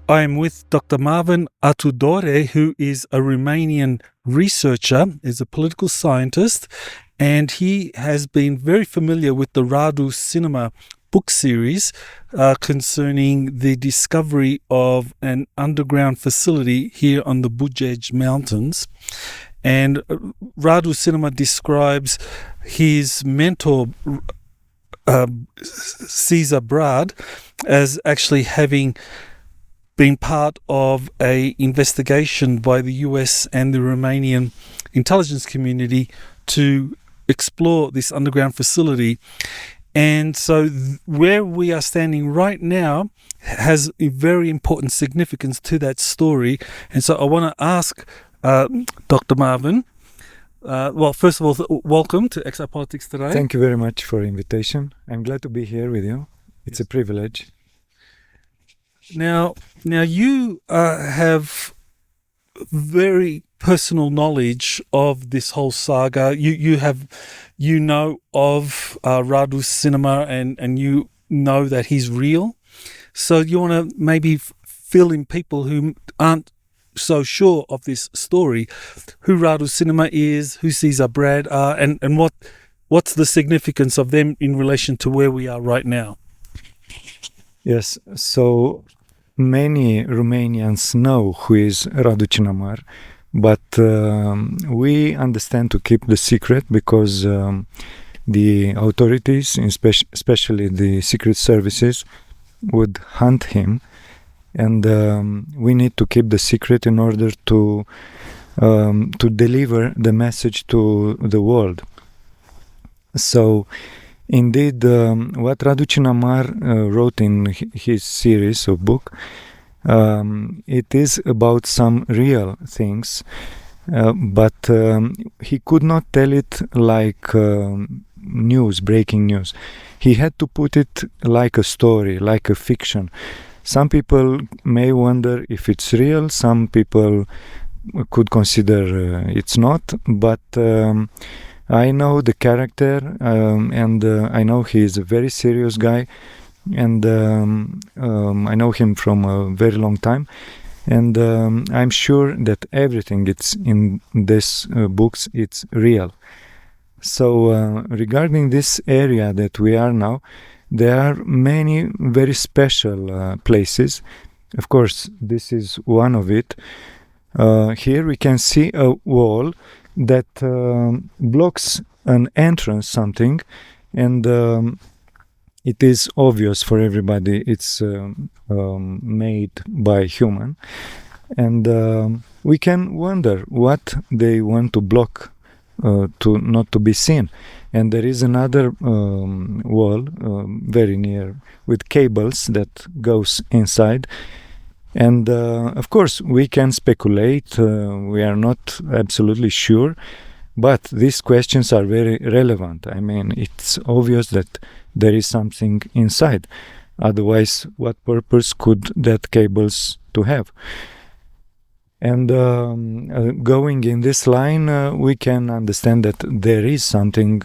I am with Dr. Marvin Atudorei, who is a Romanian researcher, is a political scientist, and he has been very familiar with the Radu cinema book series concerning the discovery of an underground facility here on the Bucegi Mountains. And Radu Cinema describes his mentor, Cezar Brad, as actually having been part of a investigation by the US and the Romanian intelligence community to explore this underground facility. And so where we are standing right now has a very important significance to that story. And so I want to ask Dr. Marvin, well, first of all, welcome to Exopolitics today. Thank you very much for the invitation. I'm glad to be here with you. It's a privilege. Now you have very personal knowledge of this whole saga. You know of Radu Cinema and you know that he's real. So you want to maybe fill in people who aren't so sure of this story, who Radu Cinema is, who Cezar Brad are, and what's the significance of them in relation to where we are right now? Yes, so many Romanians know who is Radu Cinamar, but we understand to keep the secret because the authorities, especially the secret services, would hunt him, and we need to keep the secret in order to deliver the message to the world. So indeed, what Radu Cinamar wrote in his series of book, it is about some real things, but he could not tell it like news, breaking news. He had to put it like a story, like a fiction. Some people may wonder if it's real, some people could consider it's not, but I know the character, and I know he is a very serious guy, and I know him from a very long time, and I'm sure that everything it's in this books, it's real. So regarding this area that we are now, there are many very special places. Of course, this is one of it. Here we can see a wall that blocks an entrance, something, and it is obvious for everybody it's made by human, and we can wonder what they want to block to not to be seen. And there is another wall very near with cables that goes inside. And of course, we can speculate, we are not absolutely sure, but these questions are very relevant. I mean, it's obvious that there is something inside. Otherwise, what purpose could that cables to have? And going in this line, we can understand that there is something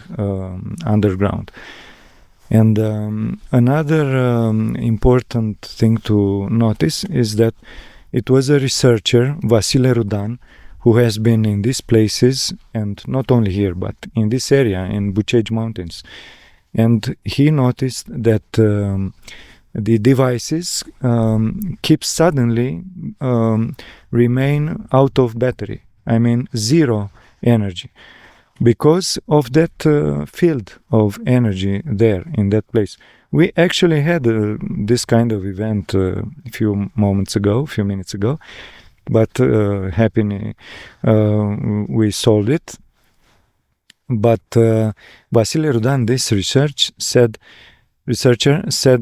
underground. And another important thing to notice is that it was a researcher, Vasile Rudan, who has been in these places, and not only here, but in this area, in Bucegi Mountains. And he noticed that the devices keep suddenly remain out of battery. I mean, zero energy. Because of that field of energy there in that place. We actually had this kind of event a few minutes ago, but happily we solved it. But Vasile Rudan, this researcher said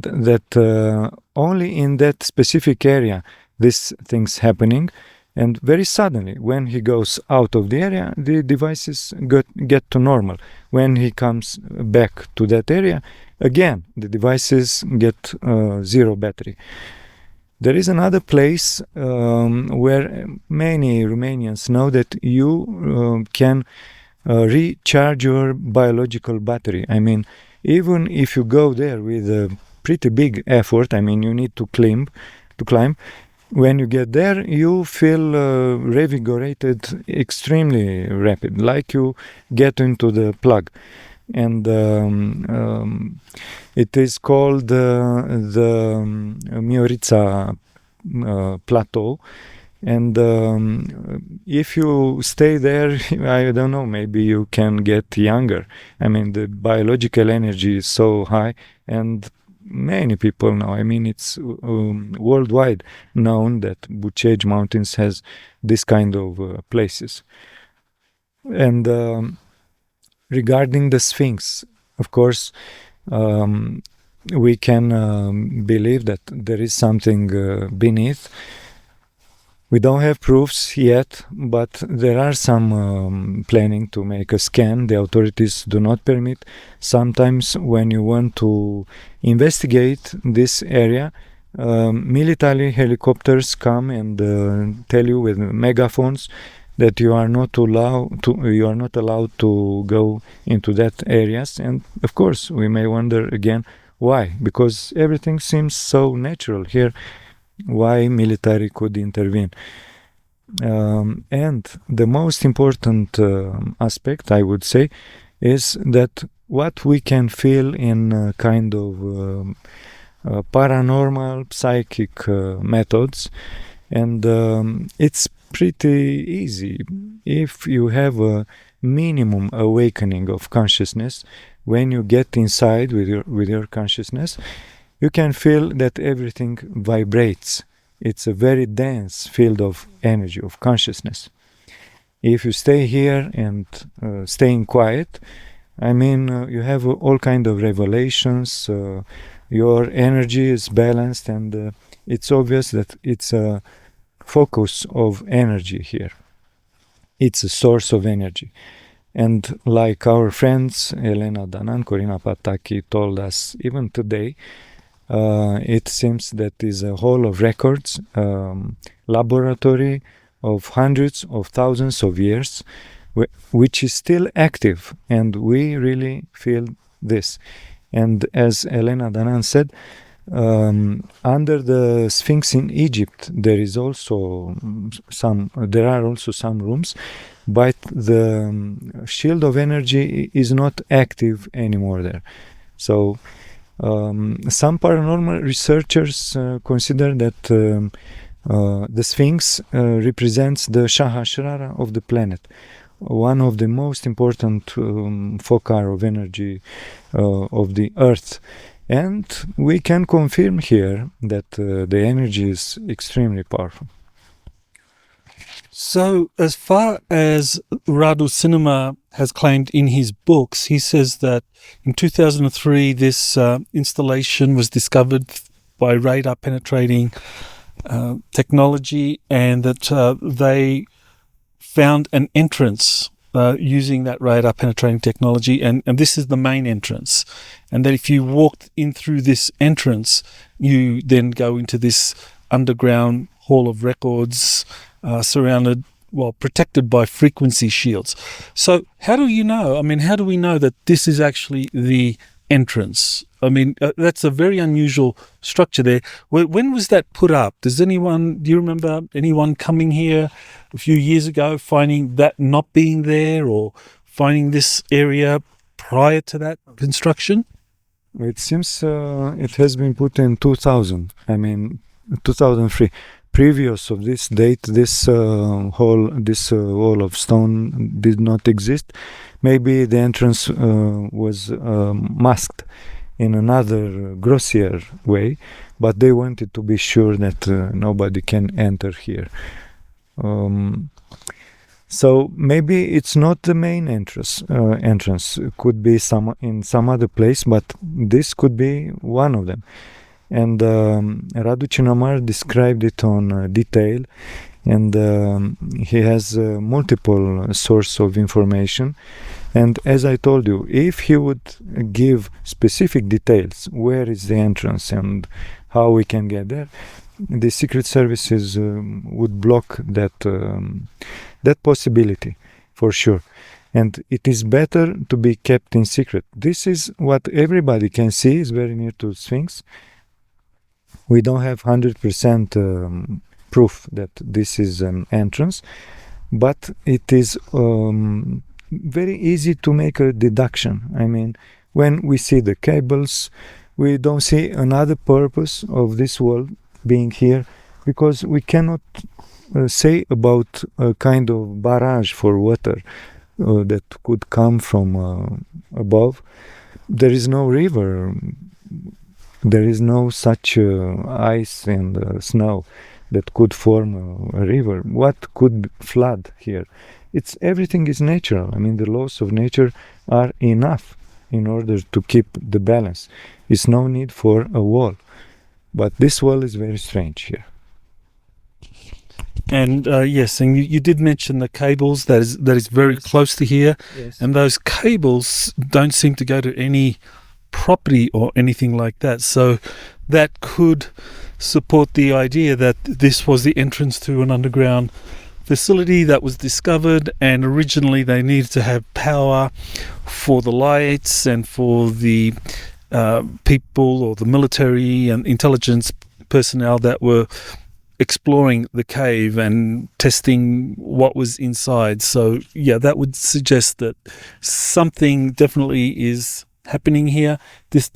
that only in that specific area this thing's happening. And very suddenly, when he goes out of the area, the devices get to normal. When he comes back to that area, again, the devices get zero battery. There is another place where many Romanians know that you can recharge your biological battery. I mean, even if you go there with a pretty big effort, I mean, you need to climb, when you get there, you feel revigorated extremely rapid, like you get into the plug. And it is called the Miorița plateau. And if you stay there, I don't know, maybe you can get younger. I mean, the biological energy is so high, and many people know. I mean, it's worldwide known that Bucegi Mountains has this kind of places. And regarding the Sphinx, of course, we can believe that there is something beneath. We don't have proofs yet, but there are some planning to make a scan. The authorities do not permit. Sometimes when you want to investigate this area, military helicopters come and tell you with megaphones that you are not allowed to go into that areas. And of course, we may wonder again why, because everything seems so natural here. Why military could intervene? And the most important aspect, I would say, is that what we can feel in kind of paranormal psychic methods, and it's pretty easy if you have a minimum awakening of consciousness. When you get inside with your consciousness, you can feel that everything vibrates. It's a very dense field of energy, of consciousness. If you stay here and staying quiet, I mean, you have all kind of revelations. Your energy is balanced, and it's obvious that it's a focus of energy here. It's a source of energy. And like our friends Elena Danan, Corina Pataki told us even today, it seems that is a Hall of Records laboratory of hundreds of thousands of years, which is still active, and we really feel this. And as Elena Danan said, under the Sphinx in Egypt, there are also some rooms, but the shield of energy is not active anymore there. So some paranormal researchers consider that the Sphinx represents the Sahasrara of the planet, one of the most important foci of energy of the Earth. And we can confirm here that the energy is extremely powerful. So, as far as Radu Cinema has claimed in his books, he says that in 2003 this installation was discovered by radar penetrating technology, and that they found an entrance using that radar penetrating technology, and this is the main entrance, and that if you walked in through this entrance, you then go into this underground Hall of Records, surrounded, protected by frequency shields. So how do you know? I mean, how do we know that this is actually the entrance? I mean, that's a very unusual structure there. When was that put up? Do you remember anyone coming here a few years ago, finding that not being there, or finding this area prior to that construction? It seems it has been put in 2000. I mean, 2003. Previous of this date, this wall of stone did not exist. Maybe the entrance was masked in another grossier way, but they wanted to be sure that nobody can enter here. So maybe it's not the main entrance. Could be in some other place, but this could be one of them. And Radu Cinamar described it on detail, and he has multiple sources of information. And as I told you, if he would give specific details, where is the entrance and how we can get there, the secret services would block that possibility for sure. And it is better to be kept in secret. This is what everybody can see, is very near to Sphinx. We don't have 100% proof that this is an entrance, but it is very easy to make a deduction. I mean, when we see the cables, we don't see another purpose of this wall being here, because we cannot say about a kind of barrage for water that could come from above. There is no river, there is no such ice and snow that could form a river. What could flood here? Everything is natural. I mean, the laws of nature are enough in order to keep the balance. It's no need for a wall. But this wall is very strange here. And yes, and you did mention the cables that is very close to here. Yes. And those cables don't seem to go to any property or anything like that. So that could support the idea that this was the entrance to an underground facility that was discovered, and originally they needed to have power for the lights and for the people or the military and intelligence personnel that were exploring the cave and testing what was inside. So yeah, that would suggest that something definitely is happening here. This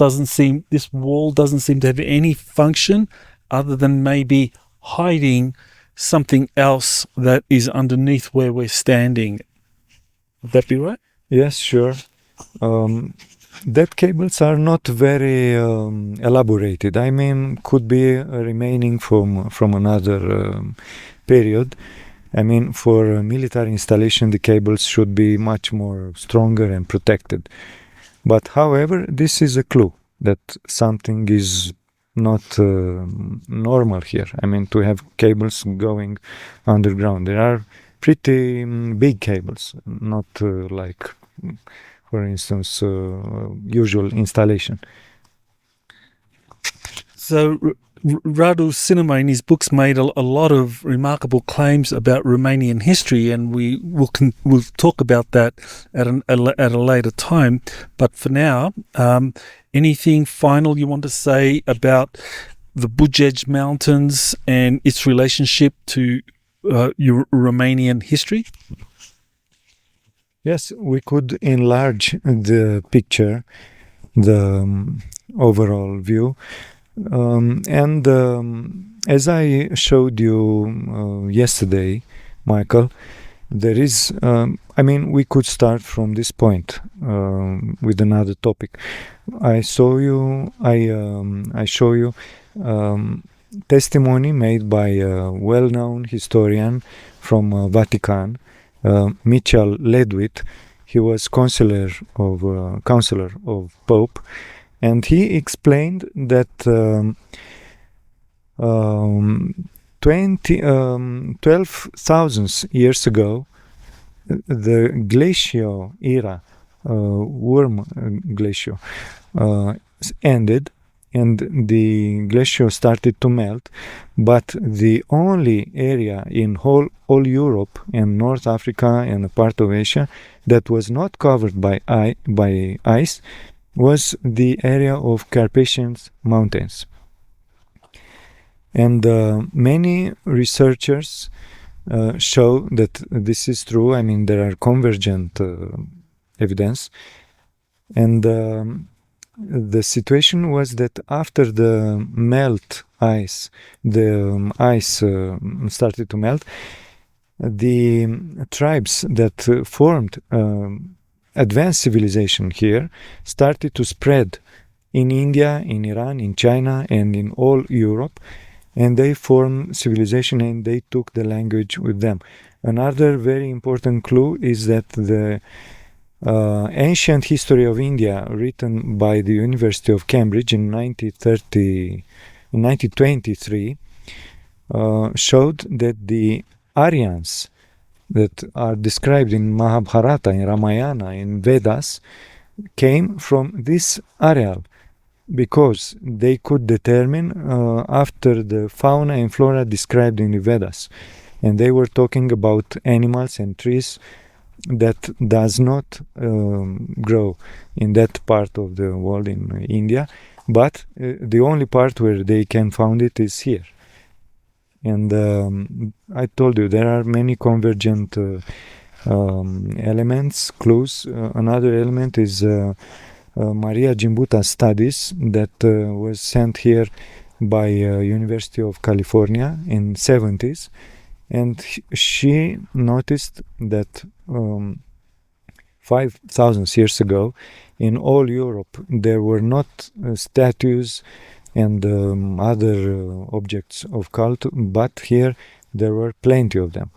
wall doesn't seem to have any function other than maybe hiding something else that is underneath where we're standing. Would that be right? Yes, sure. That cables are not very elaborated. I mean, could be remaining from another period. I mean, for a military installation, the cables should be much more stronger and protected. But however, this is a clue that something is not normal here. I mean, to have cables going underground. There are pretty big cables, not like, for instance, usual installation. So Radu Cinema in his books made a lot of remarkable claims about Romanian history, and we'll talk about that at a later time. But for now, anything final you want to say about the Bucegi Mountains and its relationship to your Romanian history? Yes, we could enlarge the picture, the overall view. As I showed you yesterday, Michael, there is, we could start from this point with another topic. I show you testimony made by a well-known historian from Vatican, Michel Ledwit. He was counselor of Pope, and he explained that 12,000 years ago, the glacial era, warm glacial, ended, and the glacier started to melt. But the only area in all Europe and North Africa and a part of Asia that was not covered by ice was the area of Carpathian Mountains. And many researchers show that this is true. I mean, there are convergent evidence. And the situation was that after the ice started to melt, the tribes that formed advanced civilization here started to spread in India, in Iran, in China, and in all Europe, and they formed civilization and they took the language with them. Another very important clue is that the ancient history of India, written by the University of Cambridge in 1923, showed that the Aryans that are described in Mahabharata, in Ramayana, in Vedas, came from this areal, because they could determine after the fauna and flora described in the Vedas. And they were talking about animals and trees that does not grow in that part of the world in India, but the only part where they can find it is here. And I told you there are many convergent elements, clues. Another element is Maria Gimbuta studies that was sent here by University of California in 70s, and she noticed that 5,000 years ago in all Europe there were not statues and other objects of cult, but here there were plenty of them.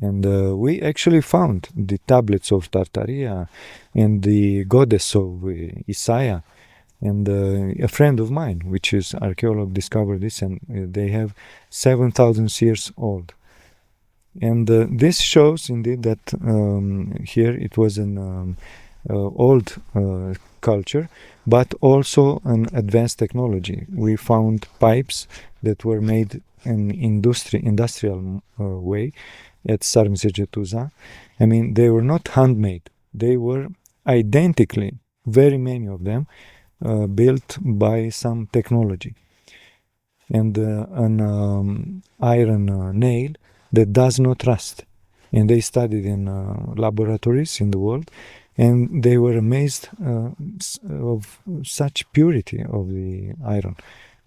And we actually found the tablets of Tartaria and the goddess of Isaiah. And a friend of mine, which is archaeologist, discovered this, and they have 7,000 years old. And this shows indeed that here it was an old culture, but also an advanced technology. We found pipes that were made in industrial way at Sarmisegetuza. I mean, they were not handmade. They were identically, very many of them, built by some technology. And an iron nail that does not rust. And they studied in laboratories in the world, and they were amazed of such purity of the iron.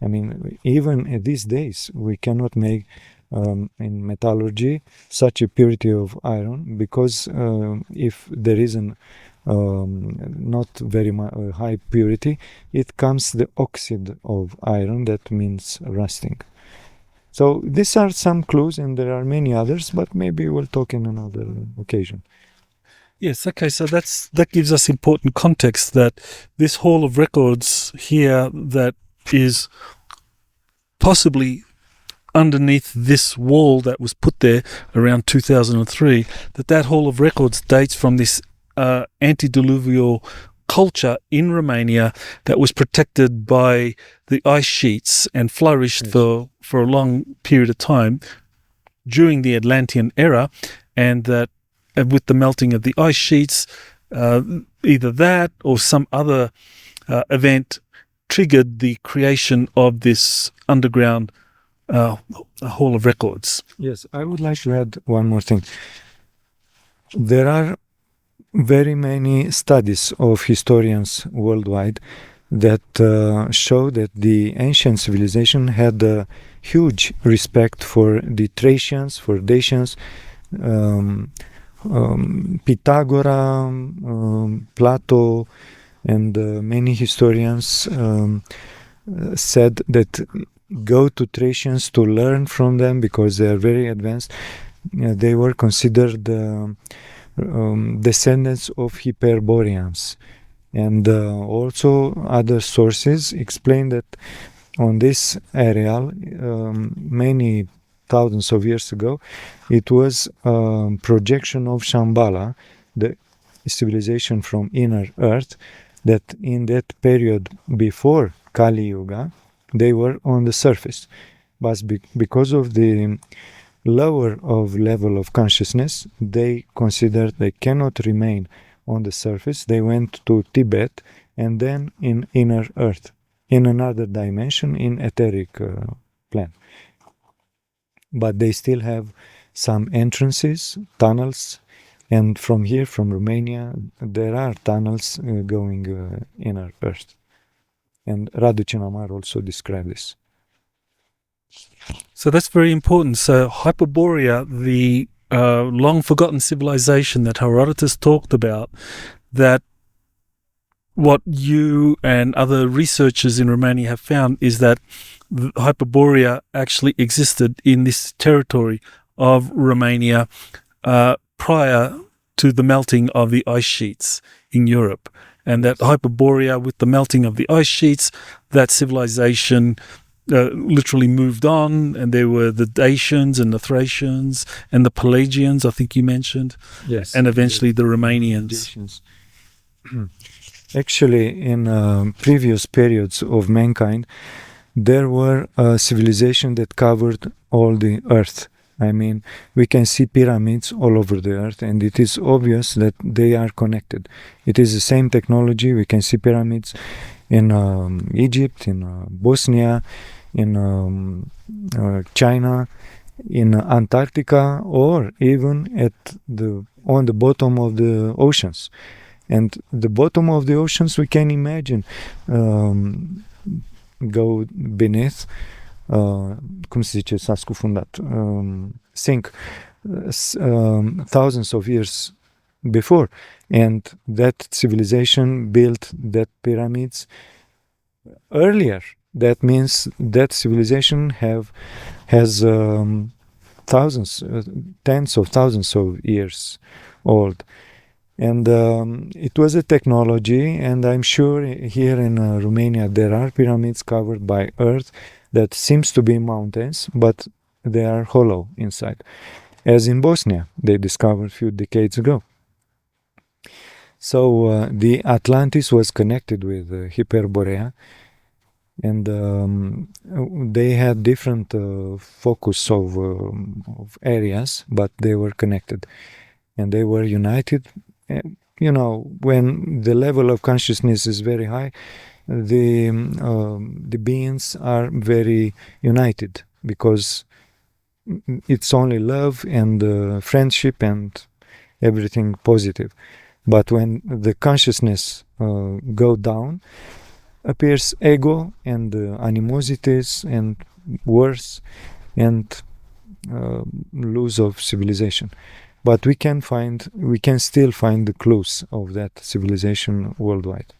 I mean, even at these days, we cannot make in metallurgy such a purity of iron, because if there is an not very high purity, it comes the oxide of iron, that means rusting. So these are some clues, and there are many others, but maybe we'll talk in another occasion. Yes, okay, so that gives us important context that this Hall of Records here that is possibly underneath this wall that was put there around 2003, that Hall of Records dates from this antediluvial culture in Romania that was protected by the ice sheets and flourished for a long period of time during the Atlantean era, and that with the melting of the ice sheets, either that or some other event triggered the creation of this underground Hall of Records. Yes, I would like to add one more thing. There are very many studies of historians worldwide that show that the ancient civilization had a huge respect for the Thracians, for Dacians. Pythagora, Plato, and many historians said that go to Thracians to learn from them because they are very advanced. They were considered descendants of Hyperboreans. And also other sources explain that on this area, many thousands of years ago, it was a projection of Shambhala, the civilization from inner earth, that in that period before Kali Yuga, they were on the surface. But because of the lower of level of consciousness, they considered they cannot remain on the surface. They went to Tibet and then in inner earth, in another dimension, in etheric plane. But they still have some entrances, tunnels, and from here, from Romania, there are tunnels going inner earth. And Radu Cinamar also described this. So that's very important. So Hyperborea, the long forgotten civilization that Herodotus talked about, that what you and other researchers in Romania have found is that Hyperborea actually existed in this territory of Romania prior to the melting of the ice sheets in Europe. And that Hyperborea, with the melting of the ice sheets, that civilization literally moved on, and there were the Dacians and the Thracians and the Pelagians, I think you mentioned, yes, and eventually the Romanians. Actually, in previous periods of mankind, there were a civilization that covered all the earth. I mean, we can see pyramids all over the earth, and it is obvious that they are connected. It is the same technology. We can see pyramids in Egypt, in Bosnia, in China, in Antarctica, or even on the bottom of the oceans. And the bottom of the oceans, we can imagine, go beneath, cum se zice, s-a scufundat, sink thousands of years before. And that civilization built that pyramids earlier. That means that civilization has thousands, tens of thousands of years old. And it was a technology, and I'm sure here in Romania there are pyramids covered by earth that seems to be mountains, but they are hollow inside. As in Bosnia, they discovered a few decades ago. So the Atlantis was connected with Hyperborea, and they had different focus of areas, but they were connected, and they were united. You know, when the level of consciousness is very high, the beings are very united, because it's only love and friendship and everything positive. But when the consciousness go down, appears ego and animosities and wars and lose of civilization. But we can still find the clues of that civilization worldwide.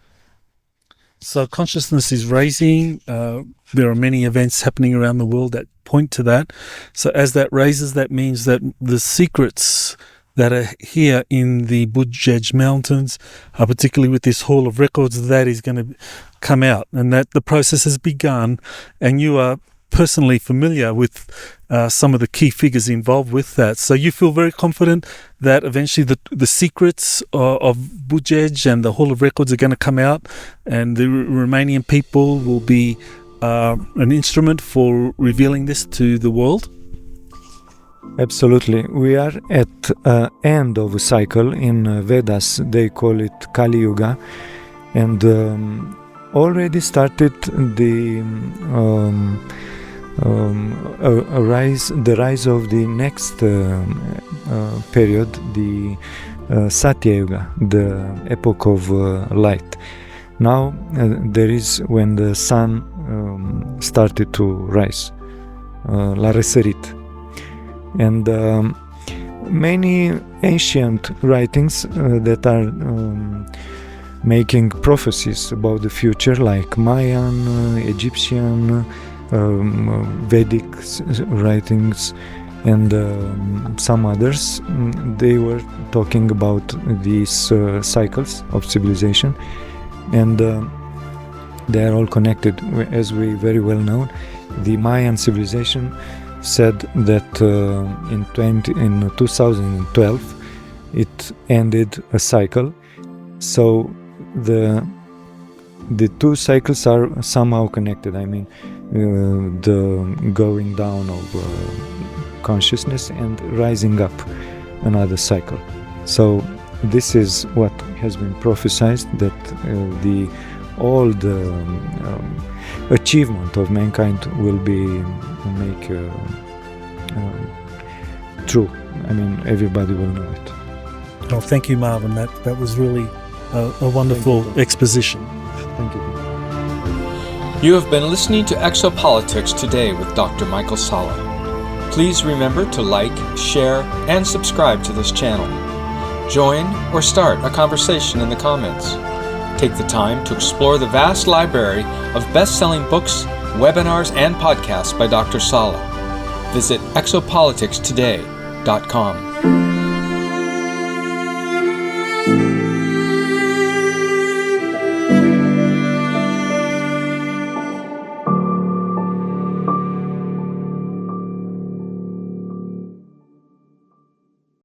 So consciousness is raising. There are many events happening around the world that point to that. So as that raises, that means that the secrets that are here in the Bucegi Mountains, particularly with this Hall of Records, that is going to come out, and that the process has begun, and you are personally familiar with some of the key figures involved with that. So you feel very confident that eventually the secrets of Bucegi and the Hall of Records are going to come out, and the Romanian people will be an instrument for revealing this to the world? Absolutely. We are at end of a cycle. In Vedas, they call it Kali Yuga, and already started the rise of the next period, the Satya Yuga, the epoch of light. Now there is when the sun started to rise, la răsărit. And many ancient writings that are making prophecies about the future, like Mayan, Egyptian, Vedic writings, and some others, they were talking about these cycles of civilization, and they are all connected. As we very well know, the Mayan civilization said that in 2012 it ended a cycle. So the two cycles are somehow connected. I mean, the going down of consciousness and rising up, another cycle. So this is what has been prophesied, that all the achievement of mankind will be true. I mean, everybody will know it. Oh, thank you, Marvin. That was really a wonderful exposition. Thank you. You have been listening to Exopolitics Today with Dr. Michael Salla. Please remember to like, share, and subscribe to this channel. Join or start a conversation in the comments. Take the time to explore the vast library of best-selling books, webinars, and podcasts by Dr. Salla. Visit exopoliticstoday.com.